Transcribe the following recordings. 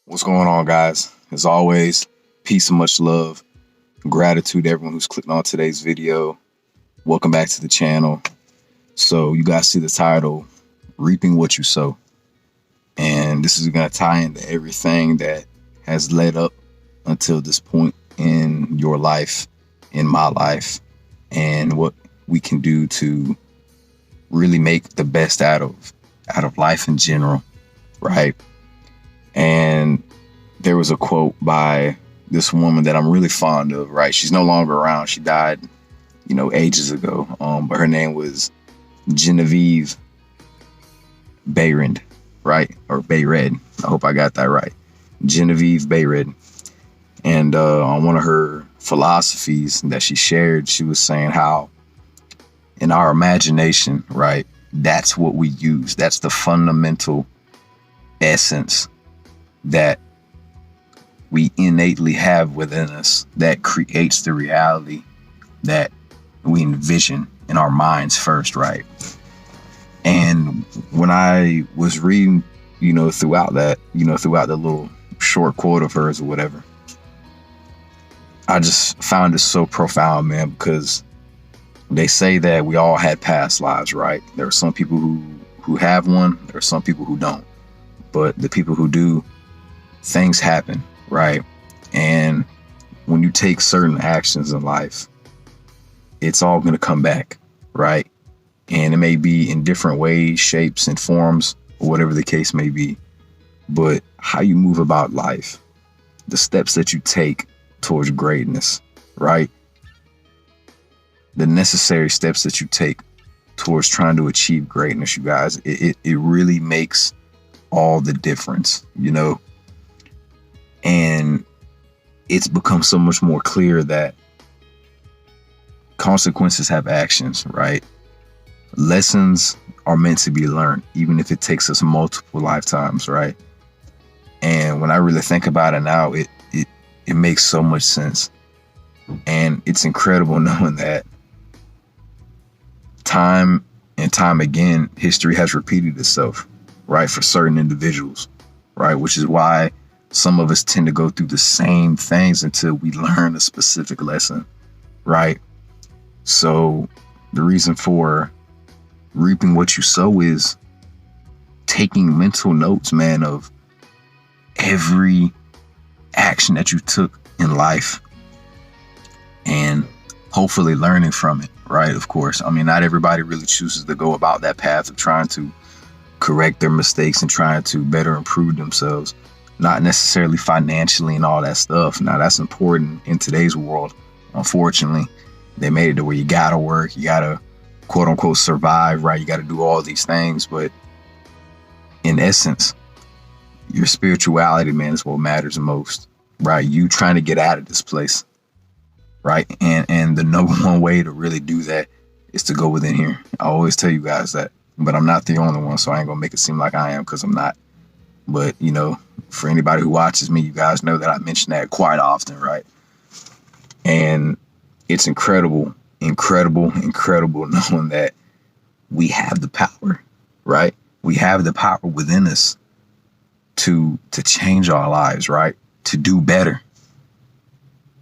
What's going on, guys? As always, peace and much love. Gratitude to everyone who's clicking on today's video. Welcome back to the channel. So you guys see the title, Reaping What You Sow. And this is going to tie into everything that has led up until this point in your life, in my life, and what we can do to really make the best out of life in general, right? And there was a quote by this woman that I'm really fond of, right? She's no longer around. She died, ages ago. But her name was Genevieve Bayred, right? Or Bayred. I hope I got that right. Genevieve Bayred. And on one of her philosophies that she shared, she was saying how in our imagination, right, that's what we use. That's the fundamental essence that we innately have within us that creates the reality that we envision in our minds first, right? And when I was reading, throughout the little short quote of hers or whatever, I just found it so profound, man, because they say that we all had past lives, right? There are some people who have one, there are some people who don't. But the people who do, things happen, right? And when you take certain actions in life, it's all going to come back, right? And it may be in different ways, shapes, and forms, or whatever the case may be. But how you move about life, the steps that you take towards greatness, right? The necessary steps that you take towards trying to achieve greatness, you guys, it really makes all the difference, and it's become so much more clear that consequences have actions, right? Lessons are meant to be learned, even if it takes us multiple lifetimes, right? And when I really think about it now, it makes so much sense. And it's incredible knowing that time and time again, history has repeated itself, right, for certain individuals, right? Which is why some of us tend to go through the same things until we learn a specific lesson, right? So the reason for reaping what you sow is taking mental notes, man, of every action that you took in life and hopefully learning from it, right? Of course, I mean, not everybody really chooses to go about that path of trying to correct their mistakes and trying to better improve themselves, not necessarily financially and all that stuff. Now, that's important in today's world. Unfortunately, they made it to where you gotta work, you gotta quote unquote survive, right? You gotta do all these things, but in essence, your spirituality, man, is what matters most, right? You trying to get out of this place, right? And the number one way to really do that is to go within here. I always tell you guys that. But I'm not the only one, so I ain't gonna make it seem like I am, because I'm not. But, for anybody who watches me, you guys know that I mention that quite often, right? And it's incredible knowing that we have the power, right? We have the power within us to change our lives, right? To do better,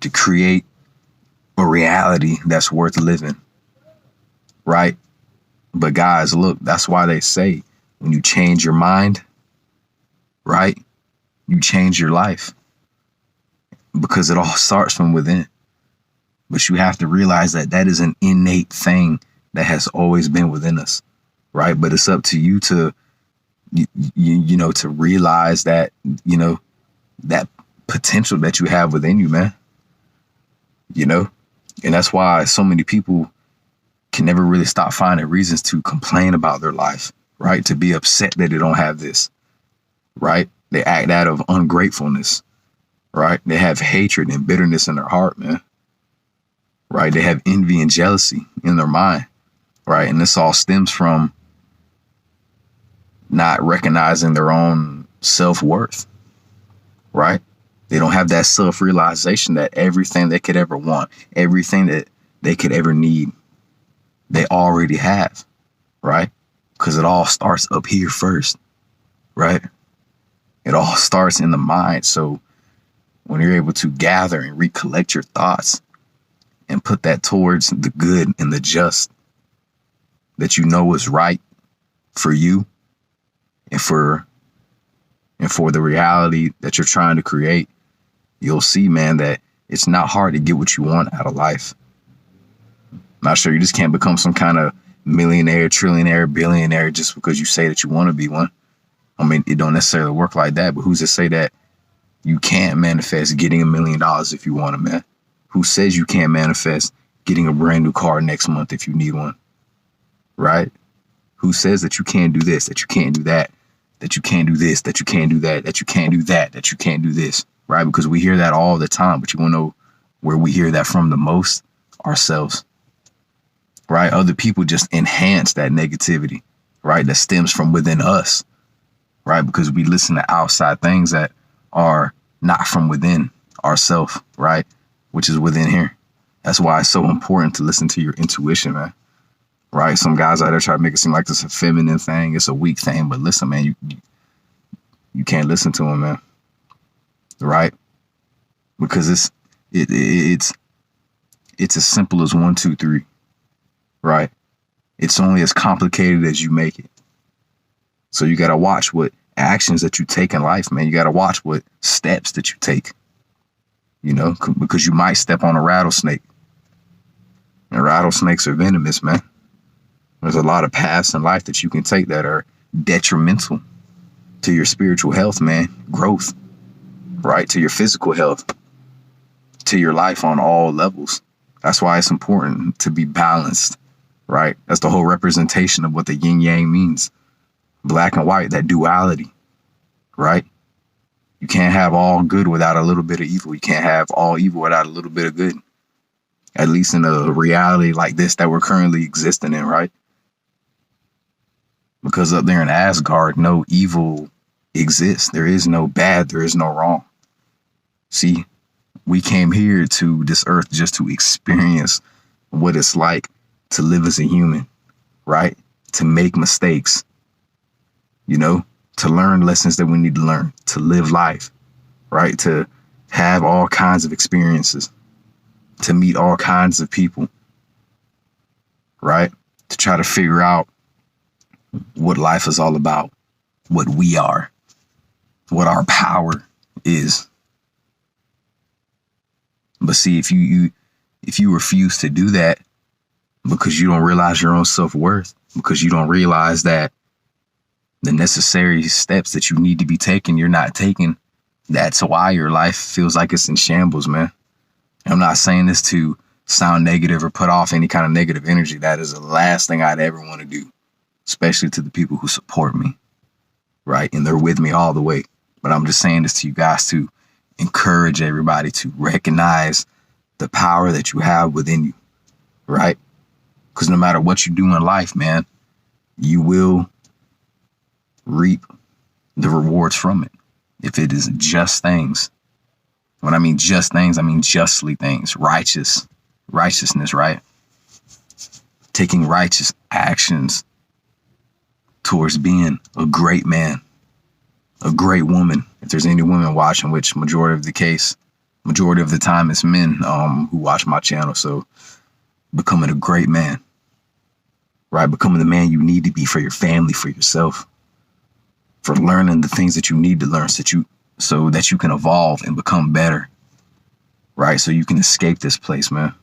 to create a reality that's worth living, right? But guys, look, that's why they say when you change your mind, right, you change your life, because it all starts from within. But you have to realize that that is an innate thing that has always been within us, right? But it's up to you to, to realize that, that potential that you have within you, man, and that's why so many people can never really stop finding reasons to complain about their life, right? To be upset that they don't have this, right? They act out of ungratefulness, right? They have hatred and bitterness in their heart, man, right? They have envy and jealousy in their mind, right? And this all stems from not recognizing their own self-worth, right? They don't have that self-realization that everything they could ever want, everything that they could ever need, they already have, right? Because it all starts up here first, right? It all starts in the mind. So when you're able to gather and recollect your thoughts and put that towards the good and the just that you know is right for you and for the reality that you're trying to create, you'll see, man, that it's not hard to get what you want out of life. Not sure you just can't become some kind of millionaire, trillionaire, billionaire just because you say that you want to be one. I mean, it don't necessarily work like that, but who's to say that you can't manifest getting $1 million if you want it, man? Who says you can't manifest getting a brand new car next month if you need one, right? Who says that you can't do this, that you can't do that, that you can't do this, that you can't do that, that you can't do that, that you can't do this, right? Because we hear that all the time, but you want to know where we hear that from the most? Ourselves, right? Other people just enhance that negativity, right? That stems from within us, right? Because we listen to outside things that are not from within ourselves, right? Which is within here. That's why it's so important to listen to your intuition, man. Right? Some guys out there try to make it seem like it's a feminine thing, it's a weak thing, but listen, man, you can't listen to them, man. Right? Because it's as simple as 1, 2, 3. Right? It's only as complicated as you make it. So you got to watch what actions that you take in life, man. You got to watch what steps that you take, you know, because you might step on a rattlesnake. And rattlesnakes are venomous, man. There's a lot of paths in life that you can take that are detrimental to your spiritual health, man, growth, right? To your physical health, to your life on all levels. That's why it's important to be balanced, right? That's the whole representation of what the yin yang means. Black and white, that duality, right? You can't have all good without a little bit of evil. You can't have all evil without a little bit of good. At least in a reality like this that we're currently existing in, right? Because up there in Asgard, no evil exists. There is no bad. There is no wrong. See, we came here to this earth just to experience what it's like to live as a human, right? To make mistakes, you know, to learn lessons that we need to learn, to live life, right? To have all kinds of experiences, to meet all kinds of people, right? To try to figure out what life is all about, what we are, what our power is. But see, if you refuse to do that because you don't realize your own self-worth, because you don't realize that the necessary steps that you need to be taking, you're not taking, that's why your life feels like it's in shambles, man. I'm not saying this to sound negative or put off any kind of negative energy. That is the last thing I'd ever want to do, especially to the people who support me, right? And they're with me all the way. But I'm just saying this to you guys to encourage everybody to recognize the power that you have within you, right? Because no matter what you do in life, man, you will reap the rewards from it. If it is just things. When I mean just things, I mean justly things, righteousness, right? Taking righteous actions towards being a great man, a great woman. If there's any women watching, which majority of the time it's men who watch my channel. So becoming a great man, right? Becoming the man you need to be for your family, for yourself, for learning the things that you need to learn so that you can evolve and become better, right? So you can escape this place, man.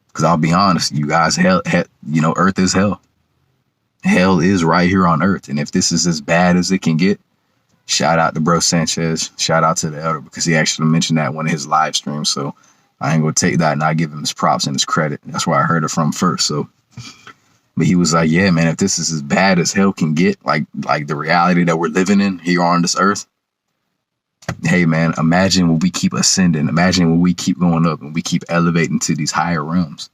Because I'll be honest, you guys, earth is hell. Hell is right here on earth. And if this is as bad as it can get, shout out to Bro Sanchez. Shout out to the elder, because he actually mentioned that in one of his live streams. So I ain't going to take that and I give him his props and his credit. That's where I heard it from first. So, but he was like, yeah, man, if this is as bad as hell can get, like the reality that we're living in here on this earth, hey, man, imagine when we keep ascending. Imagine when we keep going up and we keep elevating to these higher realms,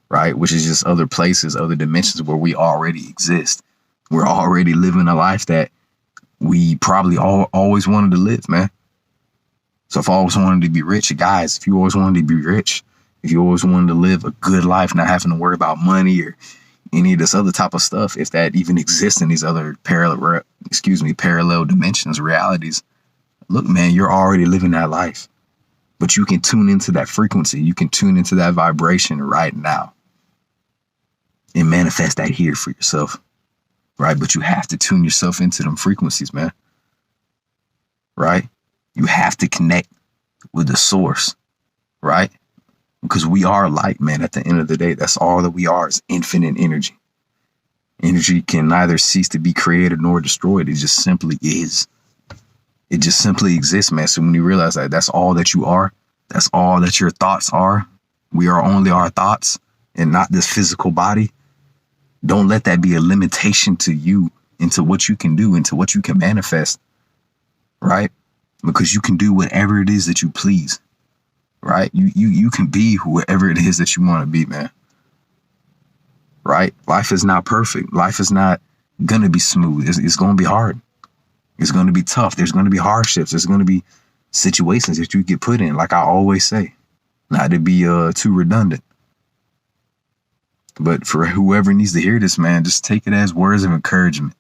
right? Which is just other places, other dimensions where we already exist. We're already living a life that we probably always wanted to live, man. So if I always wanted to be rich, guys, if you always wanted to be rich, if you always wanted to live a good life, not having to worry about money or any of this other type of stuff, if that even exists in these other parallel dimensions, realities. Look, man, you're already living that life, but you can tune into that frequency. You can tune into that vibration right now and manifest that here for yourself, right? But you have to tune yourself into them frequencies, man, right? You have to connect with the source, right? Because we are light, man. At the end of the day, that's all that we are, is infinite energy. Energy can neither cease to be created nor destroyed. It just simply is. It just simply exists, man. So when you realize that that's all that you are, that's all that your thoughts are, we are only our thoughts and not this physical body. Don't let that be a limitation to you, into what you can do, into what you can manifest, right? Because you can do whatever it is that you please, right? You can be whoever it is that you want to be, man. Right? Life is not perfect. Life is not going to be smooth. It's going to be hard. It's going to be tough. There's going to be hardships. There's going to be situations that you get put in, like I always say, not to be too redundant. But for whoever needs to hear this, man, just take it as words of encouragement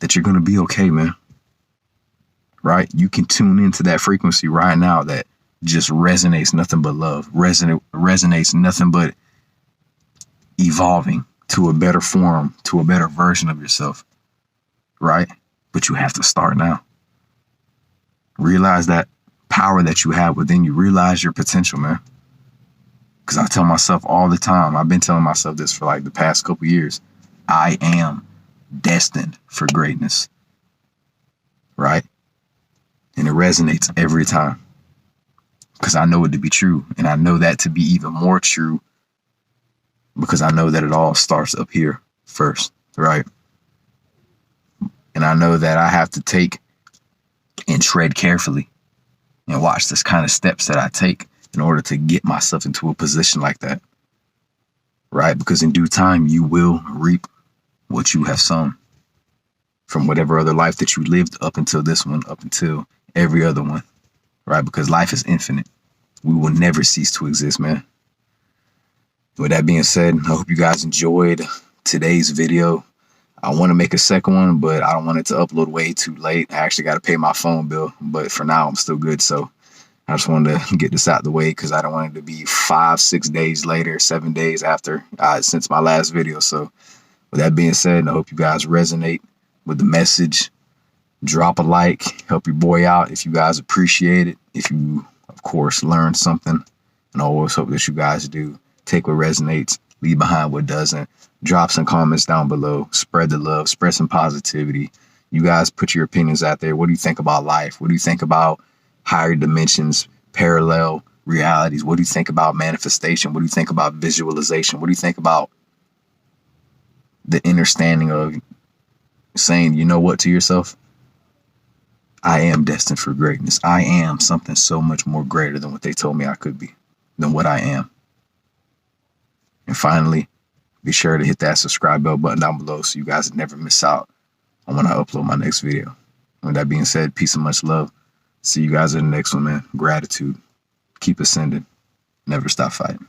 that you're going to be okay, man. Right? You can tune into that frequency right now that just resonates nothing but love, resonates nothing but evolving to a better form, to a better version of yourself, right? But you have to start now. Realize that power that you have within you. Realize your potential, man. Because I tell myself all the time, I've been telling myself this for like the past couple years, I am destined for greatness, right? And it resonates every time because I know it to be true. And I know that to be even more true because I know that it all starts up here first, right? And I know that I have to take and tread carefully and watch this kind of steps that I take in order to get myself into a position like that, right? Because in due time, you will reap what you have sown from whatever other life that you lived up until this one, up until every other one, right? Because life is infinite. We will never cease to exist, man. With that being said, I hope you guys enjoyed today's video. I want to make a second one, but I don't want it to upload way too late. I actually got to pay my phone bill, but for now, I'm still good. So I just wanted to get this out of the way because I don't want it to be 5-6 days later, 7 days after since my last video. So with that being said, I hope you guys resonate with the message. Drop a like, help your boy out if you guys appreciate it. If you, of course, learned something, and I always hope that you guys do. Take what resonates, leave behind what doesn't. Drop some comments down below. Spread the love, spread some positivity. You guys put your opinions out there. What do you think about life? What do you think about higher dimensions, parallel realities? What do you think about manifestation? What do you think about visualization? What do you think about the understanding of saying, you know what, to yourself? I am destined for greatness. I am something so much more greater than what they told me I could be, than what I am. And finally, be sure to hit that subscribe button down below so you guys never miss out on when I upload my next video. With that being said, peace and much love. See you guys in the next one, man. Gratitude. Keep ascending. Never stop fighting.